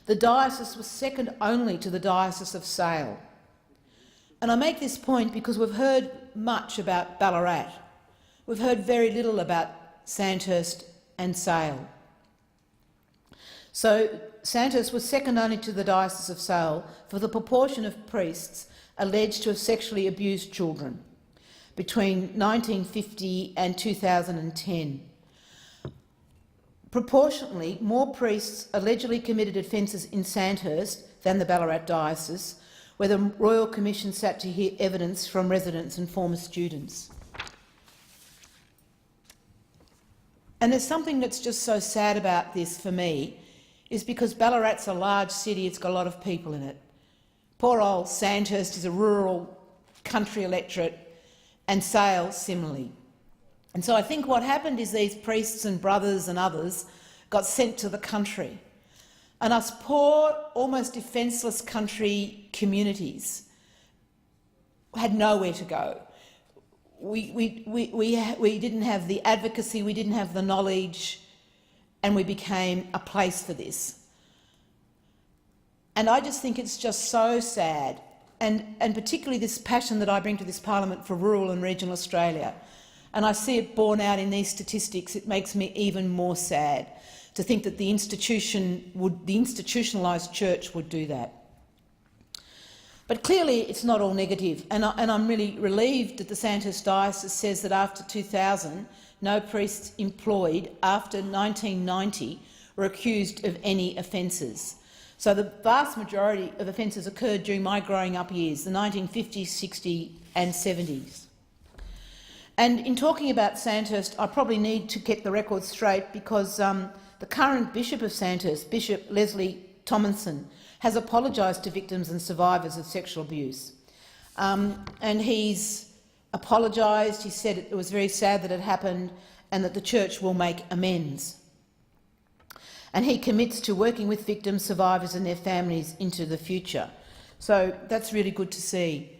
The diocese was second only to the Diocese of Sale. And I make this point because we've heard much about Ballarat. We've heard very little about Sandhurst and Sale. So Sandhurst was second only to the Diocese of Sale for the proportion of priests alleged to have sexually abused children between 1950 and 2010. Proportionately, more priests allegedly committed offences in Sandhurst than the Ballarat diocese, where the Royal Commission sat to hear evidence from residents and former students. And there's something that's just so sad about this for me, is because Ballarat's a large city, it's got a lot of people in it. Poor old Sandhurst is a rural country electorate, and Sale similarly. And so I think what happened is these priests and brothers and others got sent to the country. And us poor, almost defenceless country communities had nowhere to go. We didn't have the advocacy, we didn't have the knowledge, and we became a place for this. And I just think it's just so sad, and particularly this passion that I bring to this parliament for rural and regional Australia. And I see it borne out in these statistics. It makes me even more sad to think that the institutionalised church would do that. But clearly it's not all negative, and I'm really relieved that the Sandhurst diocese says that after 2000, no priests employed after 1990 were accused of any offences. So the vast majority of offences occurred during my growing up years, the 1950s, 60s and 70s. And in talking about Sandhurst, I probably need to get the record straight because the current Bishop of Sandhurst, Bishop Leslie Tomlinson, has apologised to victims and survivors of sexual abuse. And he's apologised, he said it was very sad that it happened and that the church will make amends. And he commits to working with victims, survivors and their families into the future. So that's really good to see.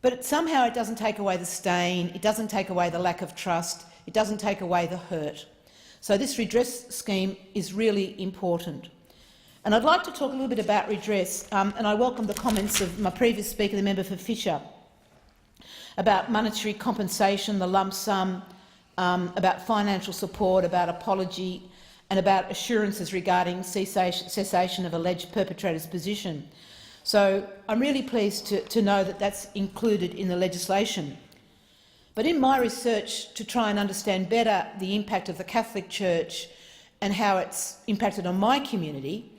But somehow it doesn't take away the stain, it doesn't take away the lack of trust, it doesn't take away the hurt. So this redress scheme is really important. And I'd like to talk a little bit about redress, and I welcome the comments of my previous speaker, the member for Fisher, about monetary compensation, the lump sum, about financial support, about apology, and about assurances regarding cessation of alleged perpetrators' position. So I'm really pleased to know that that's included in the legislation. But in my research to try and understand better the impact of the Catholic Church and how it's impacted on my community,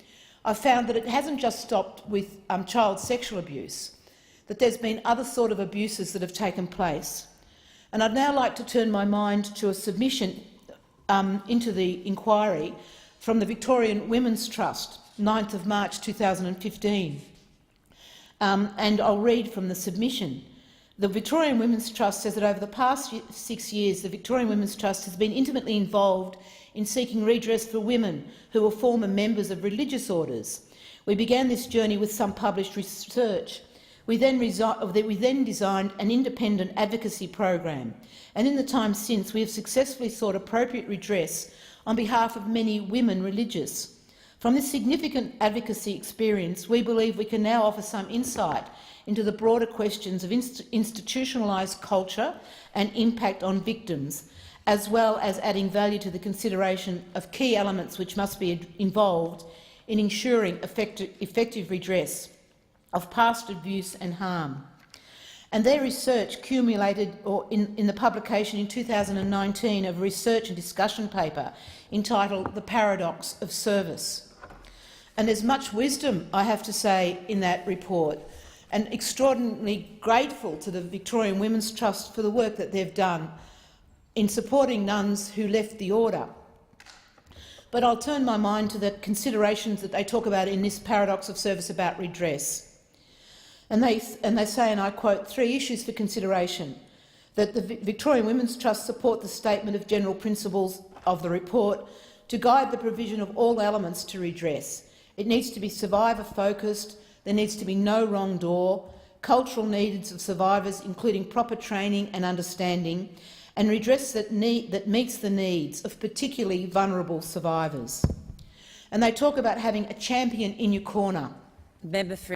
I found that it hasn't just stopped with child sexual abuse, that there's been other sort of abuses that have taken place. And I'd now like to turn my mind to a submission into the inquiry from the Victorian Women's Trust, 9th of March 2015. And I'll read from the submission. The Victorian Women's Trust says that over the past 6 years, the Victorian Women's Trust has been intimately involved in seeking redress for women who were former members of religious orders. We began this journey with some published research. We then designed an independent advocacy program, and in the time since we have successfully sought appropriate redress on behalf of many women religious. From this significant advocacy experience, we believe we can now offer some insight into the broader questions of institutionalised culture and impact on victims, as well as adding value to the consideration of key elements which must be involved in ensuring effective redress of past abuse and harm. And their research culminated in the publication in 2019 of a research and discussion paper entitled The Paradox of Service. And there's much wisdom, I have to say, in that report, and extraordinarily grateful to the Victorian Women's Trust for the work that they've done in supporting nuns who left the order. But I'll turn my mind to the considerations that they talk about in this paradox of service about redress. And they say, and I quote, 3 issues for consideration: that the Victorian Women's Trust support the statement of general principles of the report to guide the provision of all elements to redress. It needs to be survivor-focused, there needs to be no wrong door, cultural needs of survivors, including proper training and understanding, and redress that meets the needs of particularly vulnerable survivors. And they talk about having a champion in your corner. Member for